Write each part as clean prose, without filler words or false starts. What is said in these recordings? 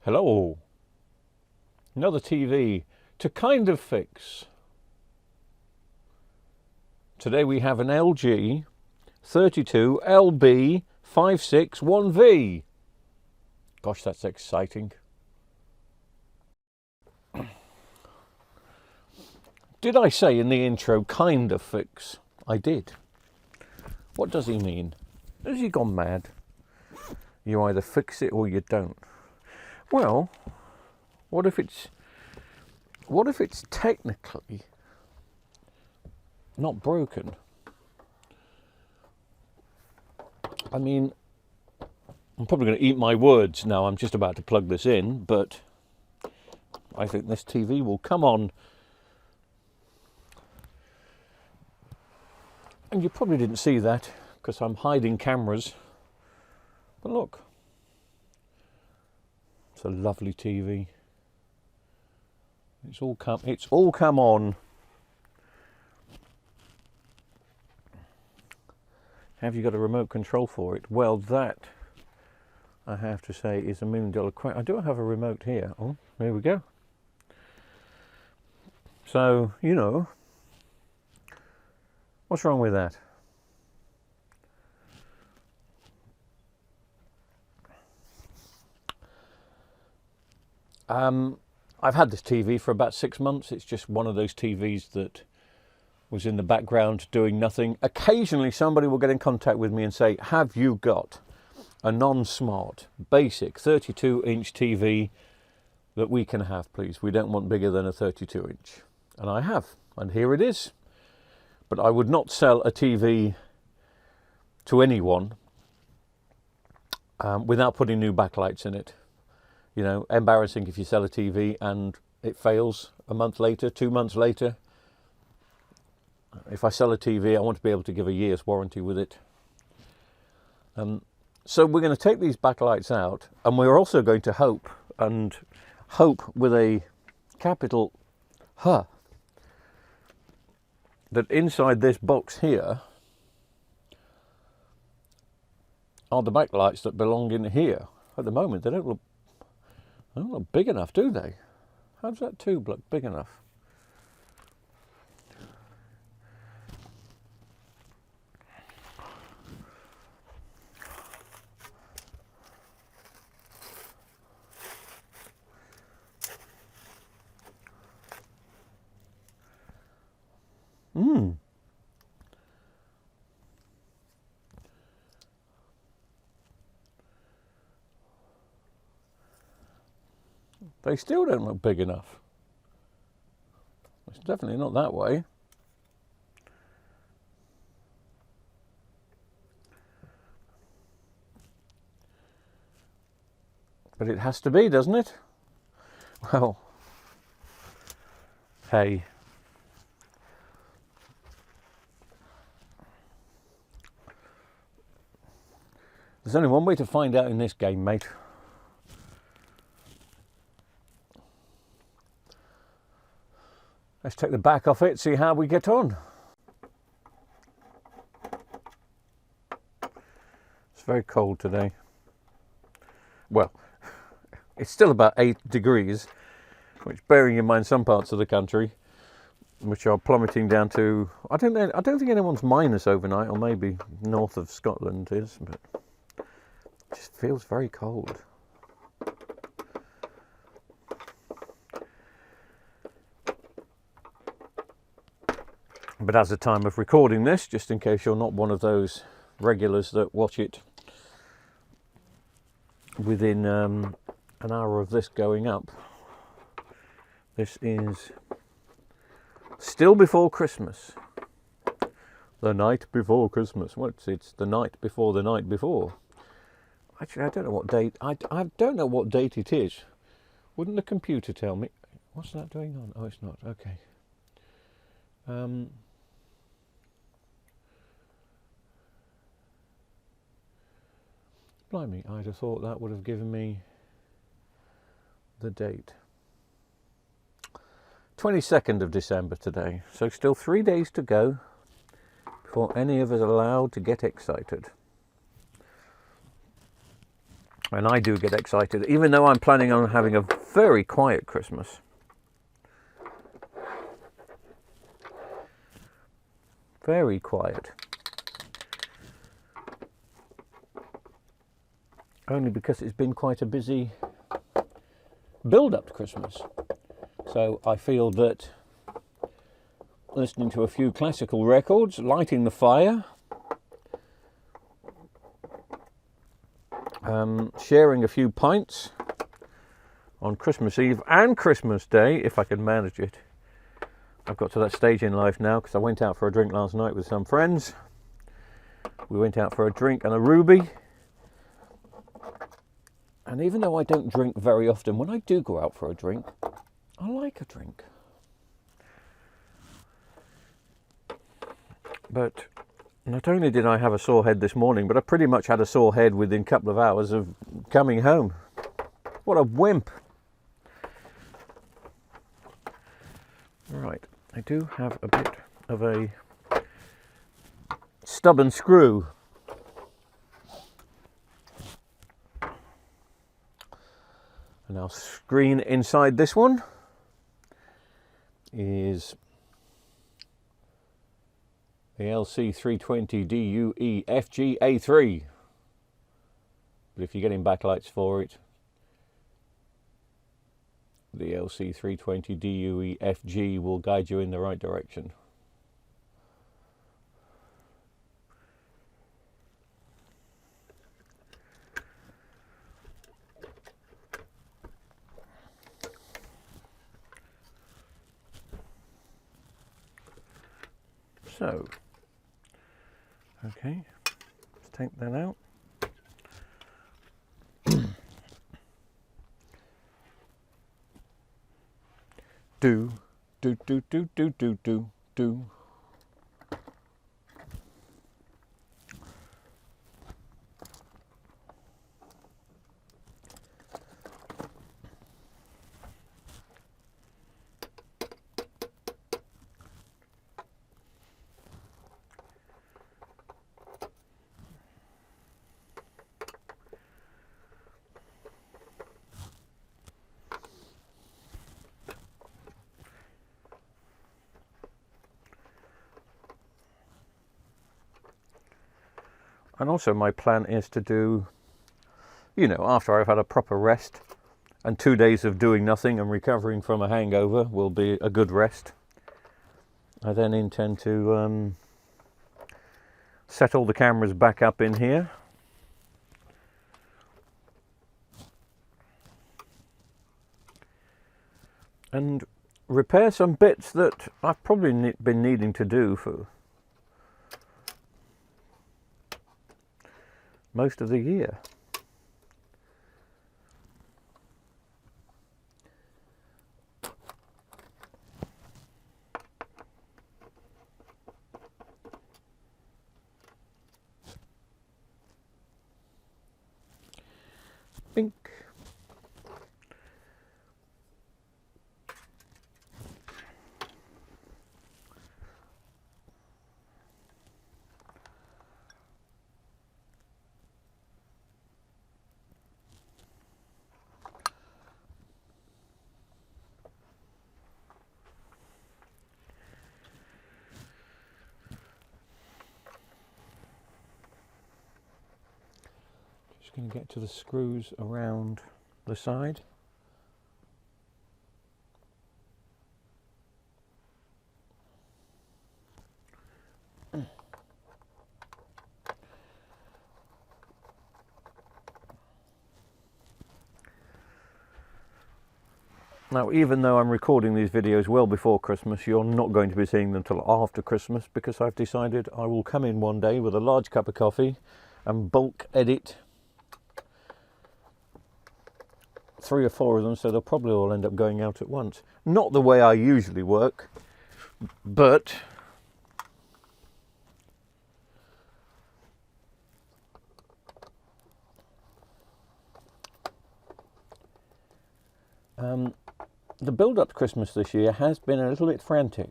Hello. Another TV to kind of fix. Today we have an lg32lb561v. Gosh, that's exciting. Did I say in the intro kind of fix? I did. What does he mean? Has he gone mad? You either fix it or you don't. Well, what if it's technically not broken? I mean, I'm probably going to eat my words now. I'm just about to plug this in, but I think this TV will come on. And you probably didn't see that because I'm hiding cameras. But look, it's a lovely TV. It's all come on. Have you got a remote control for it? Well, that, I have to say, is $1 million question. I do have a remote here. Oh, there we go. So, you know, what's wrong with that? I've had this TV for about 6 months. It's just one of those TVs that was in the background doing nothing. Occasionally somebody will get in contact with me and say, have you got a non-smart, basic 32-inch TV that we can have, please? We don't want bigger than a 32-inch. And I have, and here it is. But I would not sell a TV to anyone without putting new backlights in it. You know, embarrassing if you sell a TV and it fails a month later, 2 months later. If I sell a TV, I want to be able to give a year's warranty with it. So we're going to take these backlights out, and we're also going to hope with a capital H, that inside this box here are the backlights that belong in here. At the moment, they don't look big enough, do they? How does that tube look big enough? They still don't look big enough. It's definitely not that way. But it has to be, doesn't it? Well, hey. There's only one way to find out in this game, mate. Let's take the back off it, see how we get on. It's very cold today. Well, it's still about 8 degrees, which, bearing in mind some parts of the country, which are plummeting down to, I don't think anyone's minus overnight, or maybe north of Scotland is, but it just feels very cold. But as the time of recording this, just in case you're not one of those regulars that watch it within an hour of this going up, this is still before Christmas. The night before Christmas. It's the night before the night before. Actually, I don't know what date. I don't know what date it is. Wouldn't the computer tell me? What's that doing on? Oh, it's not. Okay. Blimey, I'd have thought that would have given me the date. 22nd of December today, so still 3 days to go before any of us are allowed to get excited. And I do get excited, even though I'm planning on having a very quiet Christmas. Very quiet. Only because it's been quite a busy build-up to Christmas. So I feel that listening to a few classical records, lighting the fire, sharing a few pints on Christmas Eve and Christmas Day, if I can manage it. I've got to that stage in life now because I went out for a drink last night with some friends. We went out for a drink and a ruby. And even though I don't drink very often, when I do go out for a drink, I like a drink. But not only did I have a sore head this morning, but I pretty much had a sore head within a couple of hours of coming home. What a wimp. Right, I do have a bit of a stubborn screw. And our screen inside this one is the lg32lb561v. But if you're getting backlights for it, the lg32lb561v will guide you in the right direction. So, okay, let's take that out. do. And also my plan is to do, you know, after I've had a proper rest, and 2 days of doing nothing and recovering from a hangover will be a good rest. I then intend to set all the cameras back up in here. And repair some bits that I've probably been needing to do for most of the year. Bink. Going to get to the screws around the side. Now, even though I'm recording these videos well before Christmas, you're not going to be seeing them until after Christmas, because I've decided I will come in one day with a large cup of coffee and bulk edit 3 or 4 of them, so they'll probably all end up going out at once. Not the way I usually work, but the build-up to Christmas this year has been a little bit frantic.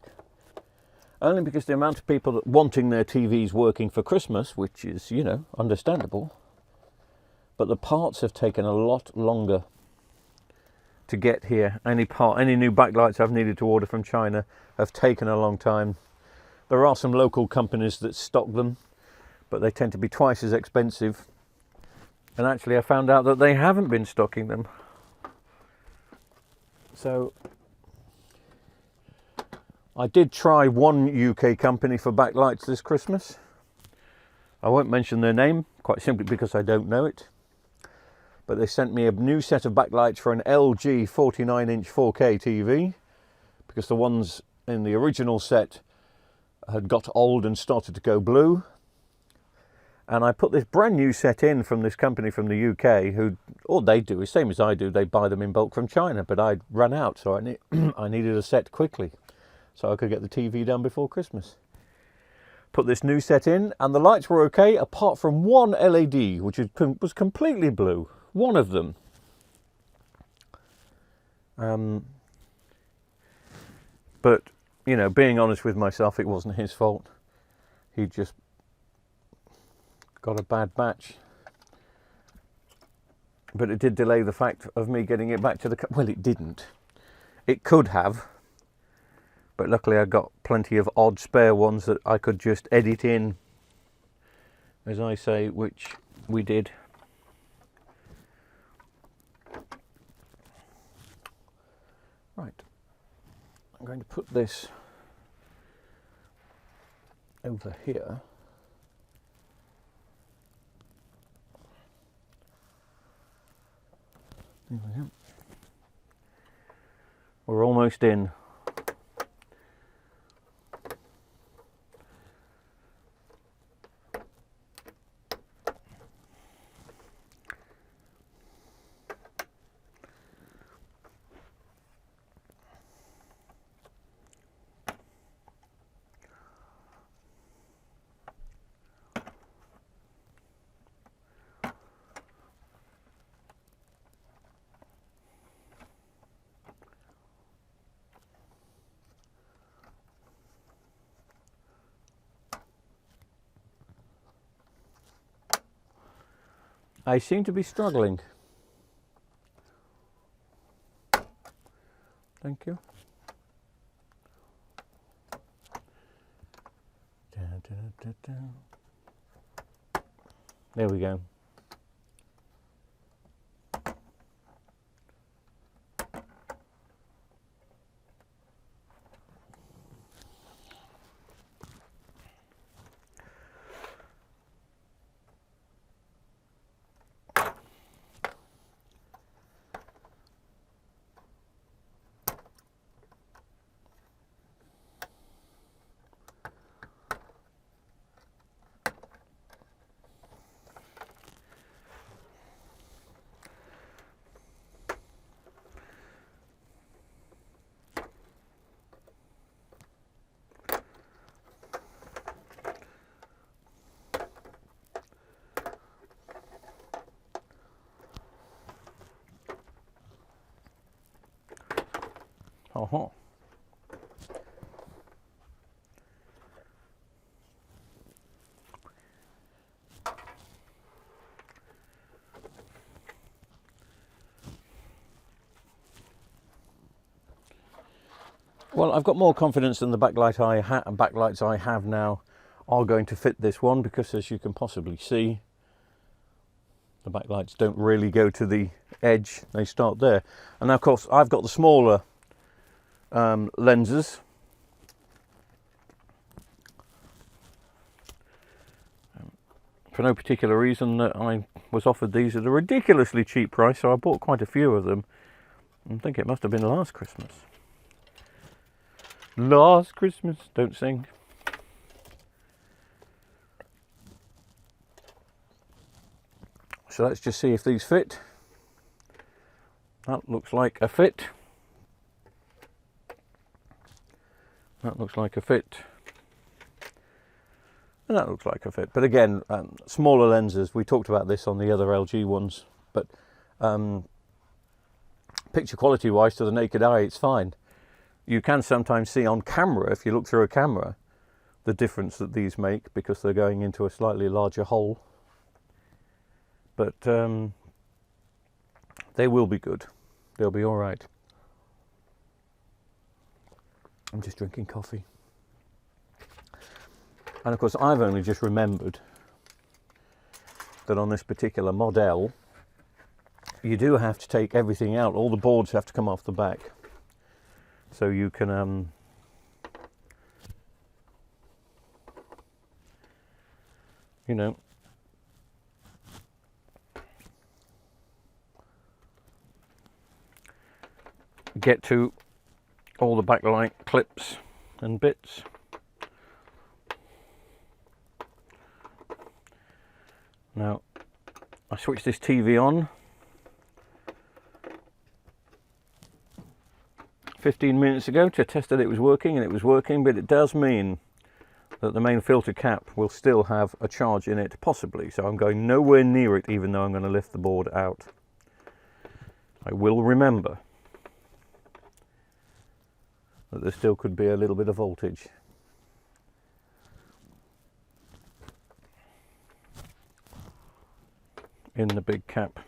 Only because the amount of people that wanting their TVs working for Christmas, which is, you know, understandable, but the parts have taken a lot longer to get here. Any new backlights I've needed to order from China have taken a long time. There are some local companies that stock them, but they tend to be twice as expensive. And actually I found out that they haven't been stocking them. So I did try one UK company for backlights this Christmas. I won't mention their name, quite simply because I don't know it. But they sent me a new set of backlights for an LG 49-inch 4K TV, because the ones in the original set had got old and started to go blue. And I put this brand new set in from this company from the UK, who all they do is same as I do. They buy them in bulk from China, but I'd run out, so I needed a set quickly so I could get the TV done before Christmas. Put this new set in, and the lights were okay, apart from one LED, which was completely blue. One of them. But, you know, being honest with myself, it wasn't his fault. He just got a bad batch. But it did delay the fact of me getting it back to the... Well, it didn't. It could have. But luckily I got plenty of odd spare ones that I could just edit in, as I say, which we did. Right, I'm going to put this over here. There we go. We're almost in. I seem to be struggling. Thank you. There we go. Uh-huh. Well, I've got more confidence than the backlights I have now are going to fit this one, because as you can possibly see, the backlights don't really go to the edge, they start there. And now, of course, I've got the smaller lenses. For no particular reason, that I was offered these at a ridiculously cheap price, so I bought quite a few of them. I think it must have been last Christmas. Last Christmas, don't sing. So let's just see if these fit. That looks like a fit. That looks like a fit. And that looks like a fit. But again, smaller lenses, we talked about this on the other LG ones, but picture quality wise, to the naked eye, it's fine. You can sometimes see on camera, if you look through a camera, the difference that these make, because they're going into a slightly larger hole. but they will be good. They'll be all right. I'm just drinking coffee. And of course, I've only just remembered that on this particular model, you do have to take everything out. All the boards have to come off the back. So you can you know, get to all the backlight clips and bits. Now, I switched this TV on 15 minutes ago to test that it was working, and it was working, but it does mean that the main filter cap will still have a charge in it, possibly, so I'm going nowhere near it even though I'm going to lift the board out. I will remember that there still could be a little bit of voltage. In the big cap.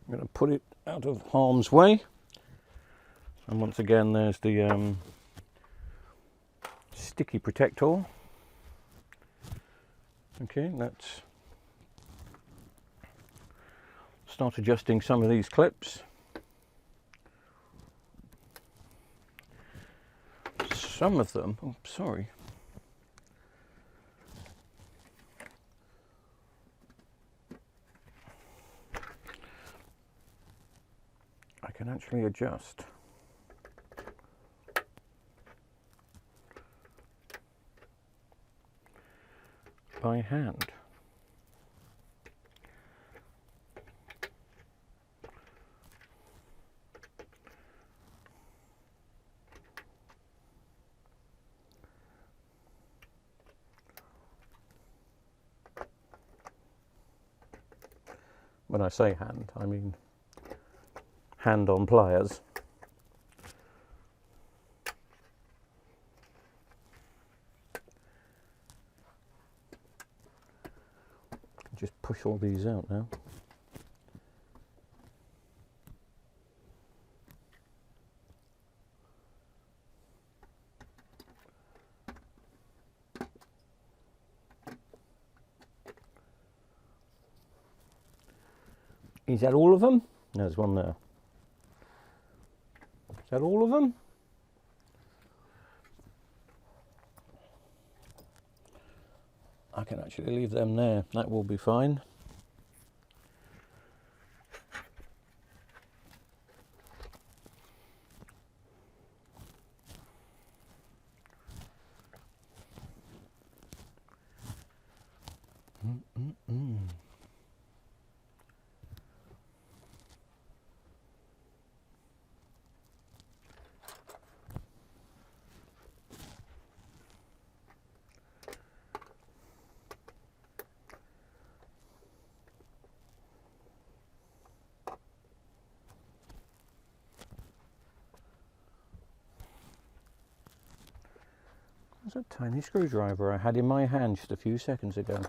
I'm going to put it out of harm's way, and once again there's the sticky protector. Okay, let's start adjusting some of these clips. Some of them, oh sorry, I can actually adjust. By hand. When I say hand, I mean hand on pliers. Just push all these out now. Is that all of them? No, there's one there. Is that all of them? I can actually leave them there. That will be fine. There's a tiny screwdriver I had in my hand just a few seconds ago.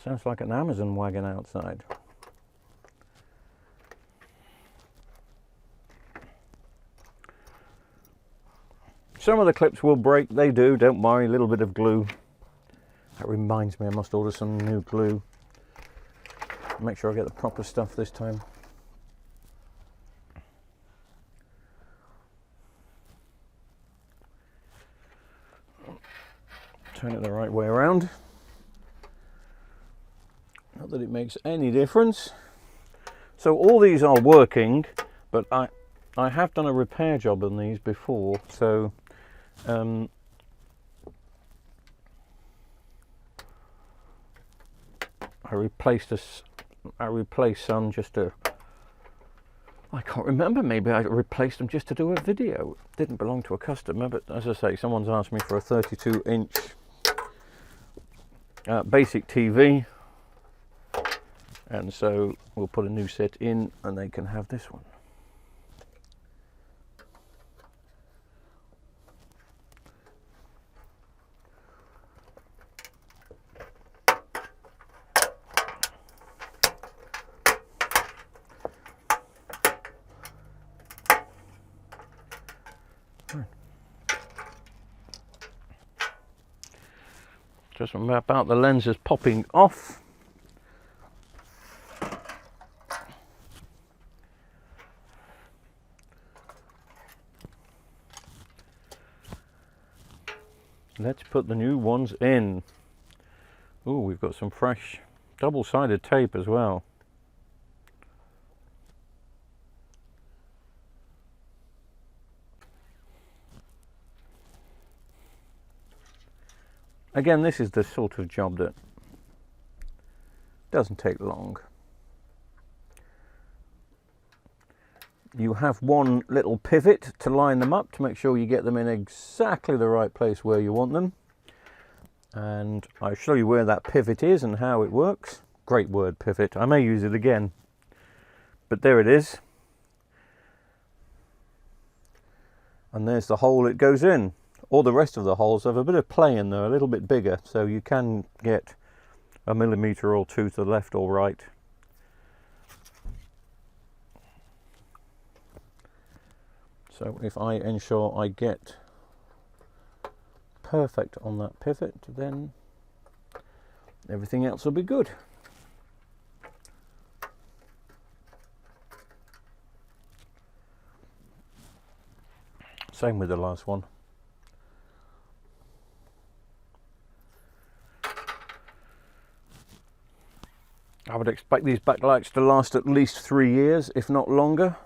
Sounds like an Amazon wagon outside. Some of the clips will break, they do, don't worry, a little bit of glue. That reminds me, I must order some new glue. Make sure I get the proper stuff this time. Turn it the right way around. Not that it makes any difference. So all these are working, but I have done a repair job on these before, so I replaced some just to, I can't remember, maybe I replaced them just to do a video. It didn't belong to a customer, but as I say, someone's asked me for a 32-inch basic TV, and so we'll put a new set in and they can have this one. Just map out the lenses popping off. Let's put the new ones in. Oh, we've got some fresh double-sided tape as well. Again, this is the sort of job that doesn't take long. You have one little pivot to line them up to make sure you get them in exactly the right place where you want them. And I'll show you where that pivot is and how it works. Great word, pivot. I may use it again, but there it is. And there's the hole it goes in. All the rest of the holes have a bit of play in there, a little bit bigger, so you can get a millimetre or two to the left or right. So if I ensure I get perfect on that pivot, then everything else will be good. Same with the last one. I would expect these backlights to last at least 3 years, if not longer.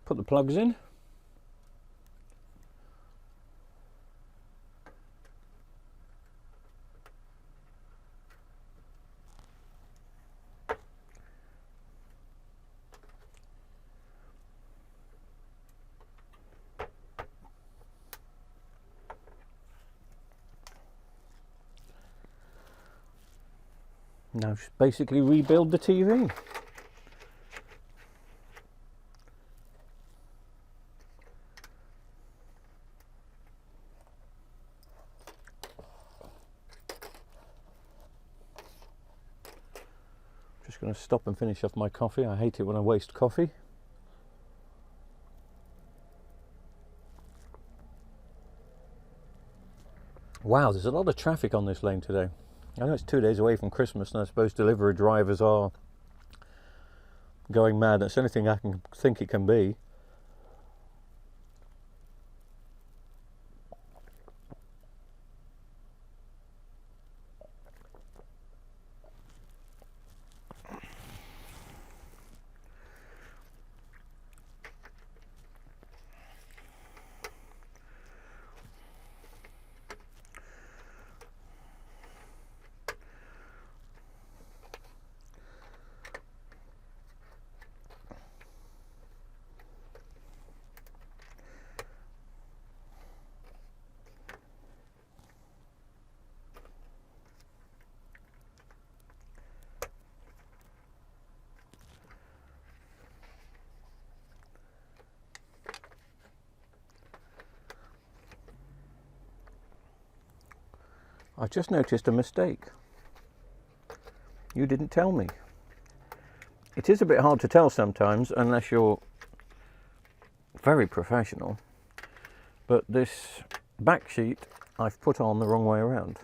Put the plugs in. Now just basically rebuild the TV. Just going to stop and finish off my coffee. I hate it when I waste coffee. Wow, there's a lot of traffic on this lane today. I know it's 2 days away from Christmas, and I suppose delivery drivers are going mad. That's the only thing I can think it can be. I've just noticed a mistake. You didn't tell me. It is a bit hard to tell sometimes unless you're very professional. But this back sheet I've put on the wrong way around.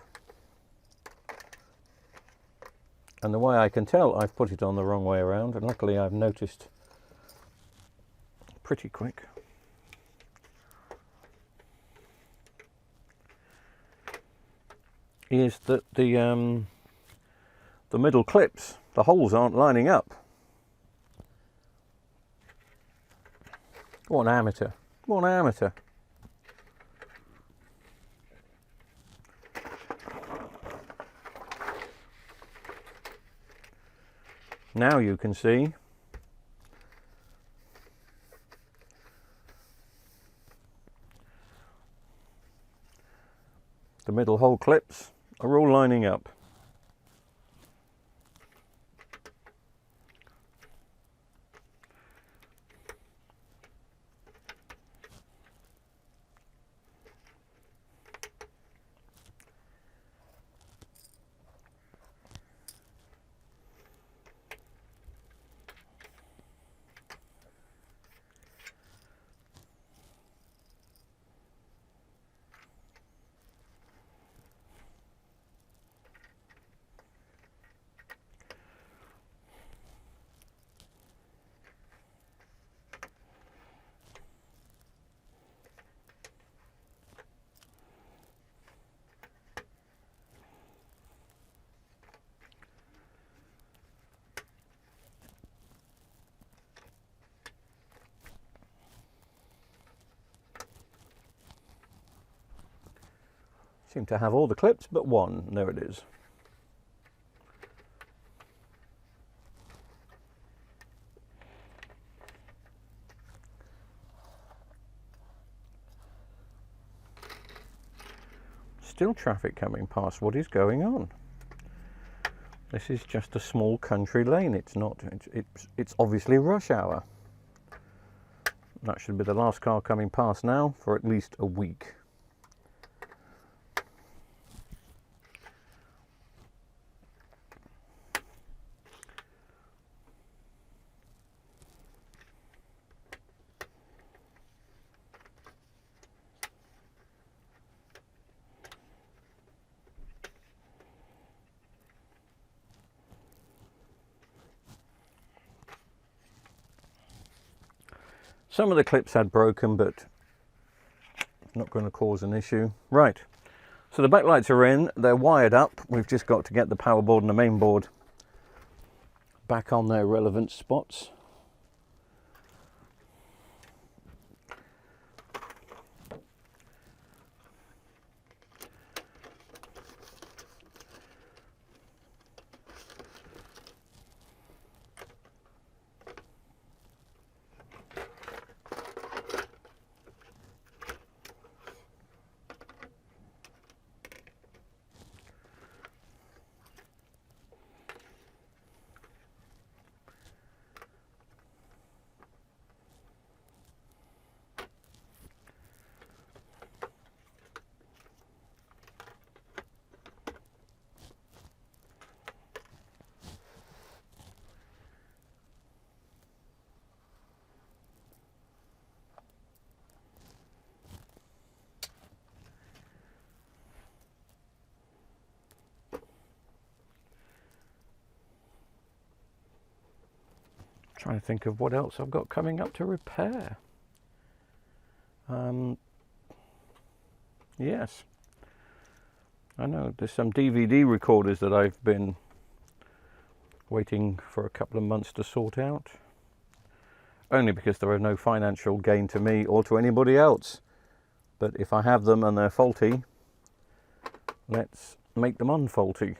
And the way I can tell I've put it on the wrong way around, and luckily I've noticed pretty quick, is that the middle clips, the holes aren't lining up. What an amateur. What an amateur. Now you can see the middle hole clips are all lining up. Seem to have all the clips but one. There it is. Still traffic coming past. What is going on? This is just a small country lane. It's not. It's obviously rush hour. That should be the last car coming past now for at least a week. Some of the clips had broken, but not going to cause an issue. Right, so the backlights are in, they're wired up. We've just got to get the power board and the main board back on their relevant spots. Trying to think of what else I've got coming up to repair. Yes, I know there's some DVD recorders that I've been waiting for a couple of months to sort out, only because there are no financial gain to me or to anybody else. But if I have them and they're faulty, let's make them unfaulty.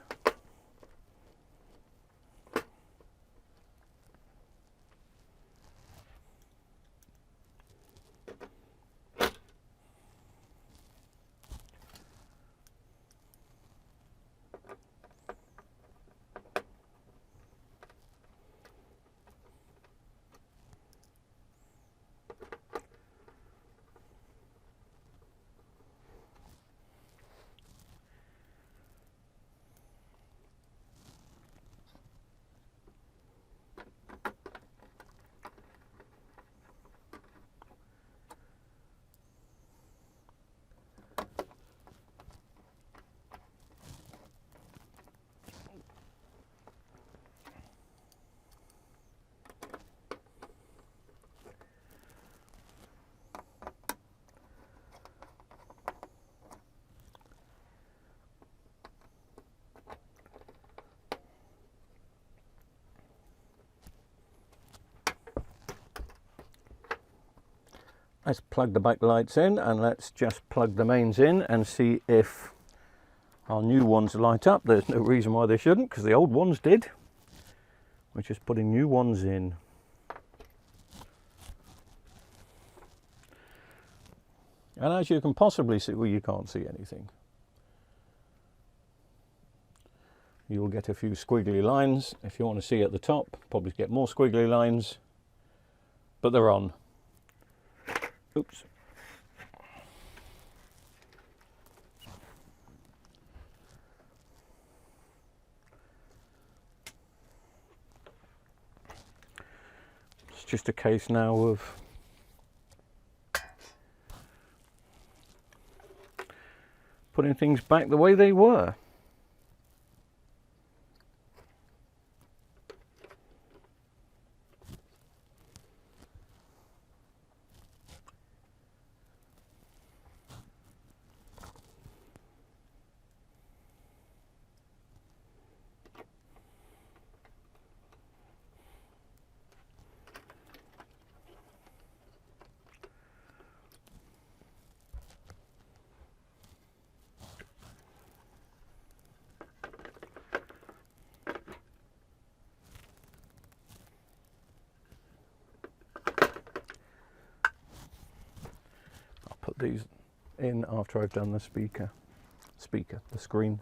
let's plug the backlights in, and let's just plug the mains in and see if our new ones light up. There's no reason why they shouldn't, because the old ones did. We're just putting new ones in. And as you can possibly see, well, you can't see anything. You'll get a few squiggly lines. If you want to see at the top, probably get more squiggly lines, but they're on. Oops. It's just a case now of putting things back the way they were. Put these in after I've done the the screen.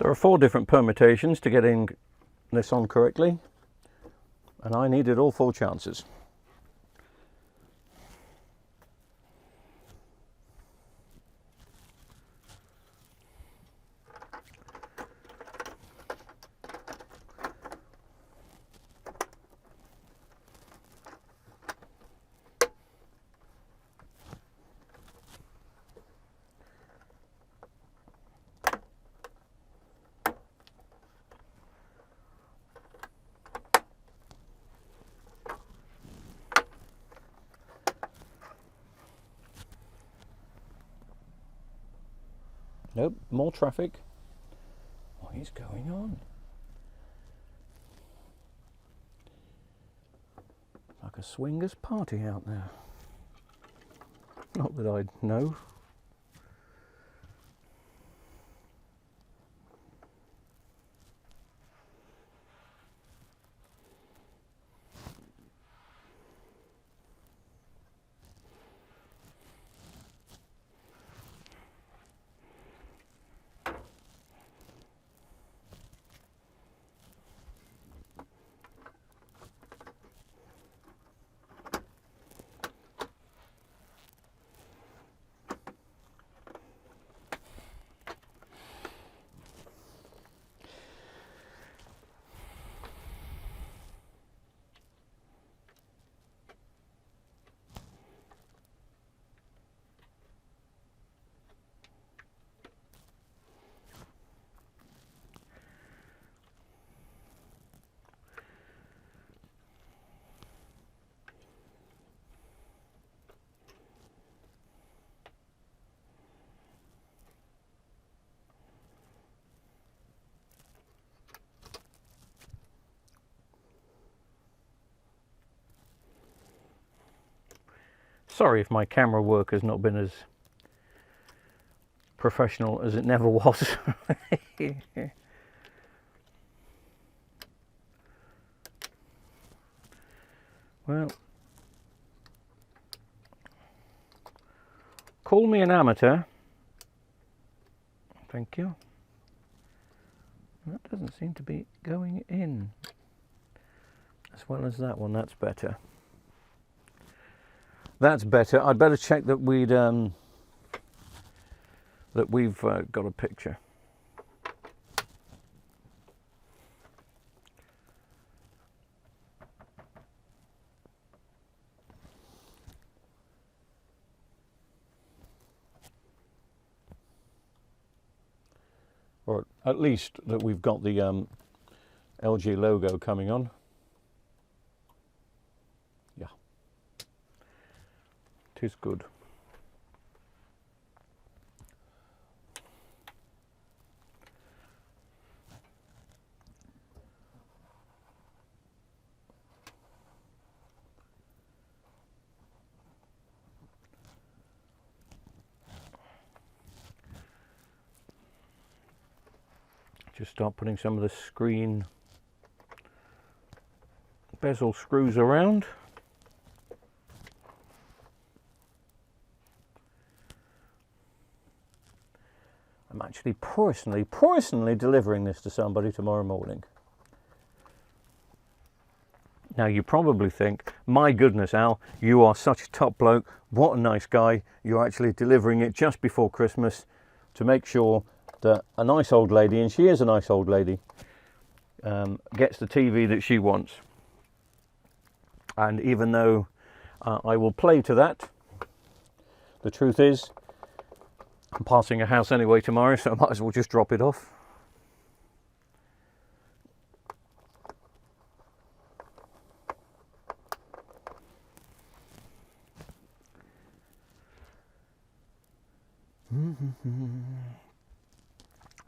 There are 4 different permutations to getting this on correctly, and I needed all 4 chances. Nope, more traffic. What is going on? Like a swingers party out there. Not that I'd know. Sorry if my camera work has not been as professional as it never was. Well, call me an amateur. Thank you. That doesn't seem to be going in as well as that one. That's better. That's better. I'd better check that we've got a picture. Or at least that we've got the LG logo coming on. Yeah, it is good. Just start putting some of the screen bezel screws around. I'm actually personally delivering this to somebody tomorrow morning. Now you probably think, my goodness Al, you are such a top bloke, what a nice guy, you're actually delivering it just before Christmas to make sure that a nice old lady, and she is a nice old lady, gets the TV that she wants. And even though I will play to that, the truth is I'm passing a house anyway tomorrow, so I might as well just drop it off.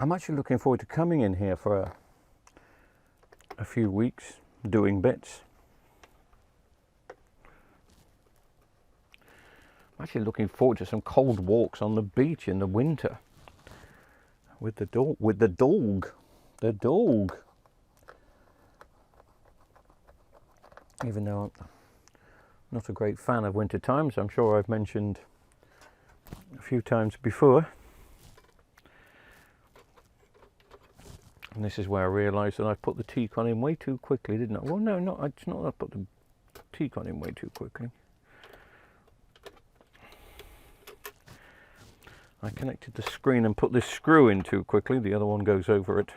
I'm actually looking forward to coming in here for a few weeks doing bits. I'm actually looking forward to some cold walks on the beach in the winter with the dog. The dog. Even though I'm not a great fan of winter times, I'm sure I've mentioned a few times before. And this is where I realised that I put the teak on in way too quickly, didn't I? Well, no, it's not that I put the teak on in way too quickly. I connected the screen and put this screw in too quickly. The other one goes over it.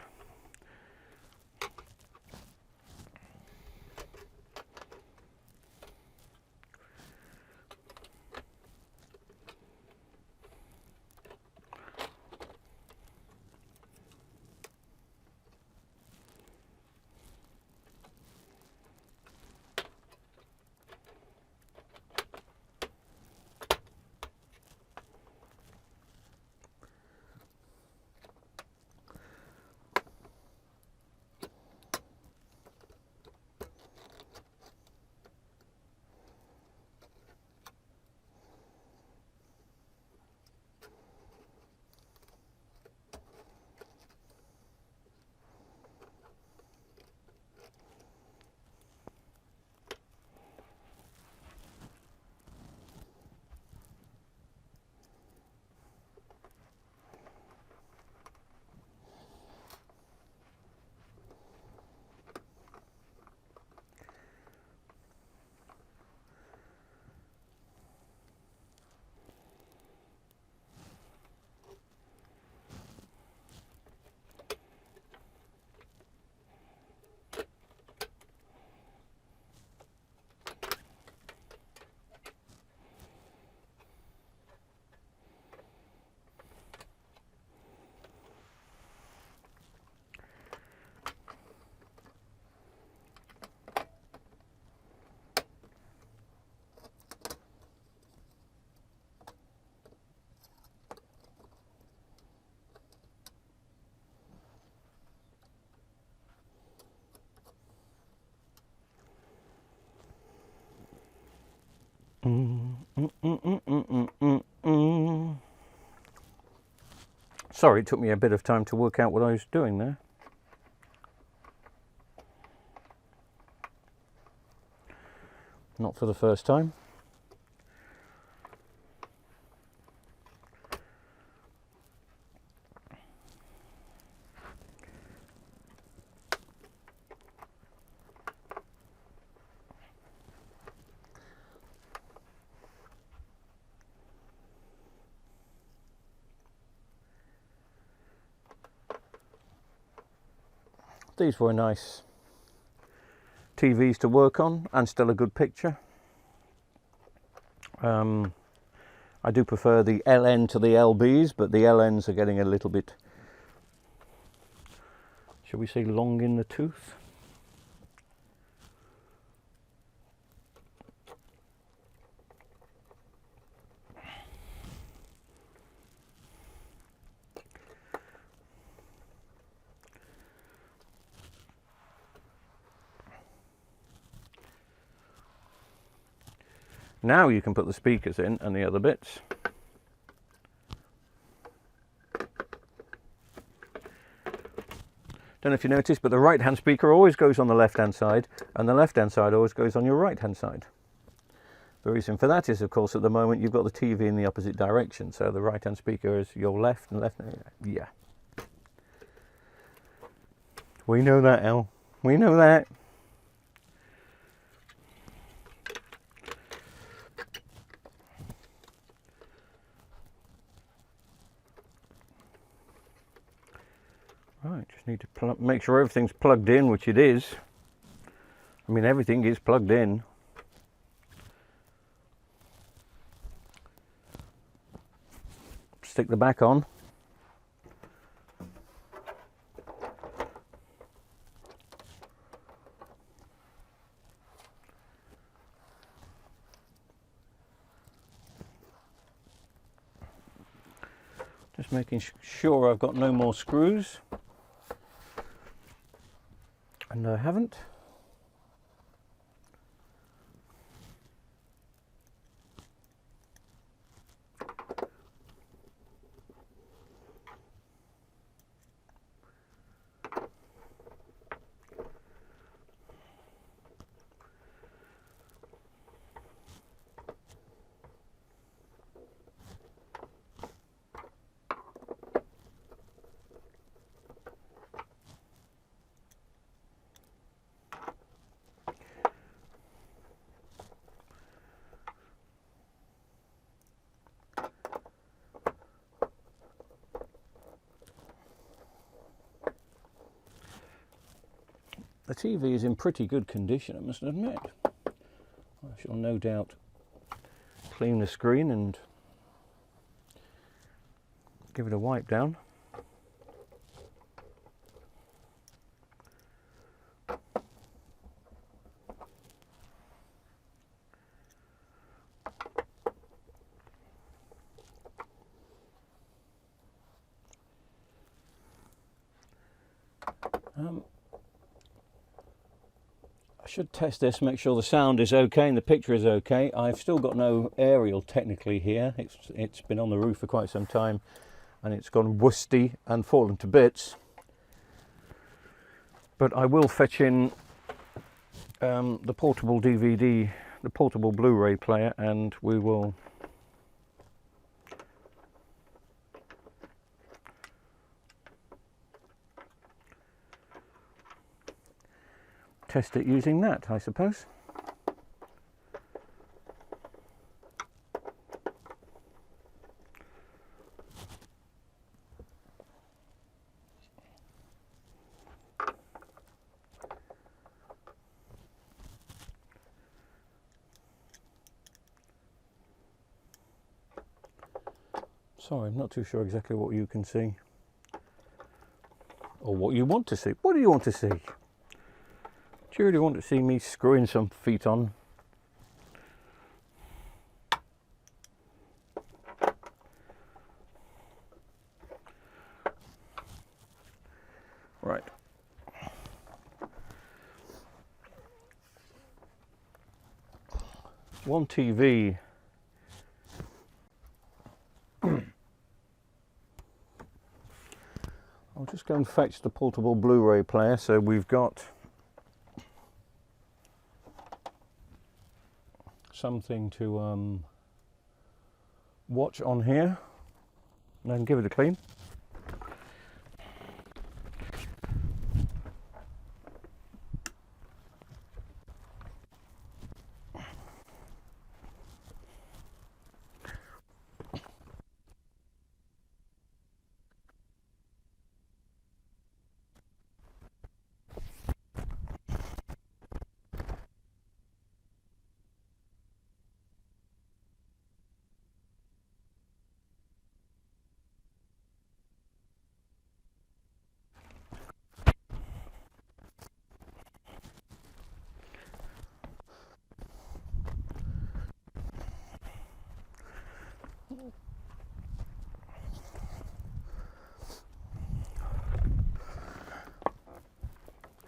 Sorry, it took me a bit of time to work out what I was doing there. Not for the first time. These were nice TVs to work on, and still a good picture. I do prefer the LN to the LBs, but the LNs are getting a little bit, shall we say, long in the tooth. Now you can put the speakers in and the other bits. Don't know if you noticed, but the right hand speaker always goes on the left hand side, and the left hand side always goes on your right hand side. The reason for that is, of course, at the moment you've got the TV in the opposite direction, so the right hand speaker is your left and left. Yeah. We know that, El. We know that. Right, just need to make sure everything's plugged in, which it is. I mean, everything is plugged in. Stick the back on. Just making sure I've got no more screws. And I haven't. The TV is in pretty good condition, I must admit. I shall no doubt clean the screen and give it a wipe down. I should test this, make sure the sound is okay and the picture is okay. I've still got no aerial technically here. It's been on the roof for quite some time and it's gone rusty and fallen to bits. But I will fetch in the portable DVD, the portable Blu-ray player, and we will test it using that, I suppose. Sorry, I'm not too sure exactly what you can see or what you want to see. What do you want to see? Do you really want to see me screwing some feet on? Right. One TV. I'll just go and fetch the portable Blu-ray player. So we've got something to watch on here, and then give it a clean.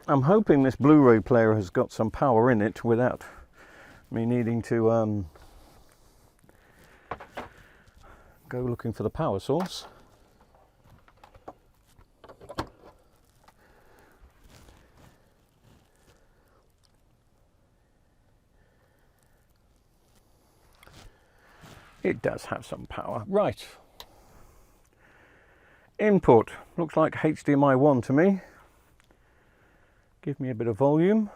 I'm hoping this Blu-ray player has got some power in it without me needing to go looking for the power source. It does have some power. Right. Input. Looks like HDMI 1 to me. Give me a bit of volume.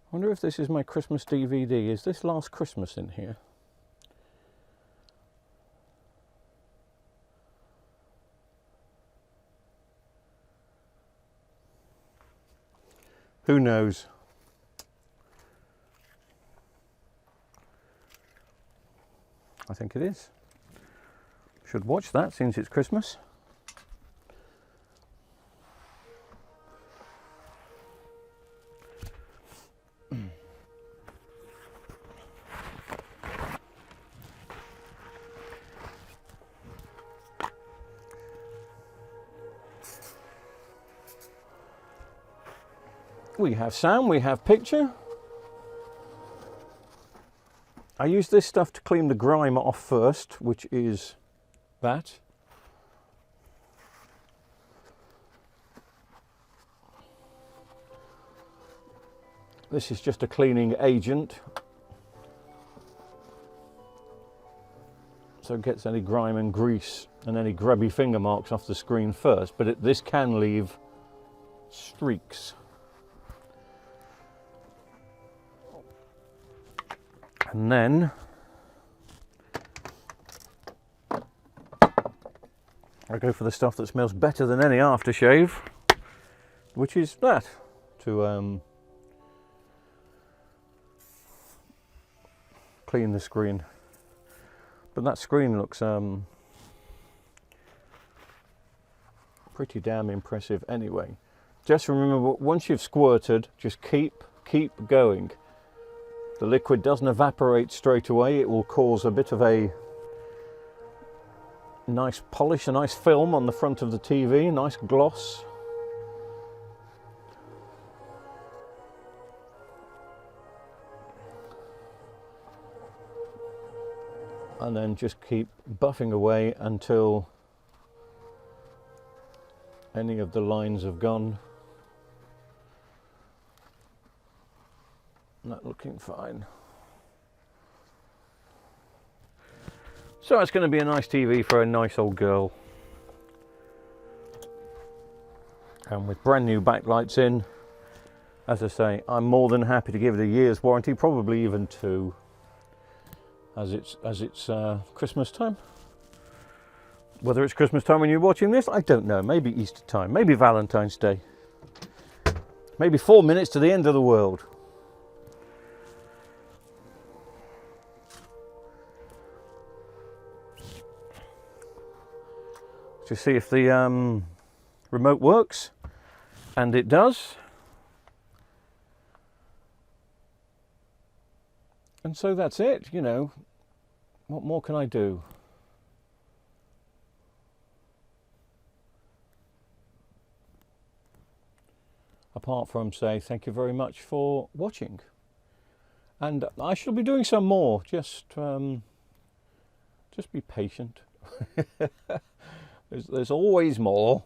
I wonder if this is my Christmas DVD. Is this Last Christmas in here? Who knows? I think it is. Should watch that since it's Christmas. We have sound, we have picture. I use this stuff to clean the grime off first, which is that. This is just a cleaning agent, so it gets any grime and grease and any grubby finger marks off the screen first, but this can leave streaks. And then I go for the stuff that smells better than any aftershave, which is that, to clean the screen. But that screen looks pretty damn impressive anyway. Just remember, once you've squirted, just keep going. The liquid doesn't evaporate straight away. It will cause a bit of a nice polish, a nice film on the front of the TV, nice gloss. And then just keep buffing away until any of the lines have gone. Not looking fine. So it's going to be a nice TV for a nice old girl. And with brand new backlights in, as I say, I'm more than happy to give it a year's warranty, probably even 2, as it's Christmas time. Whether it's Christmas time when you're watching this, I don't know. Maybe Easter time, maybe Valentine's Day, maybe 4 minutes to the end of the world. To see if the remote works, and it does. And so that's it, you know. What more can I do? apart from say thank you very much for watching. And I shall be doing some more. Just be patient. There's always more.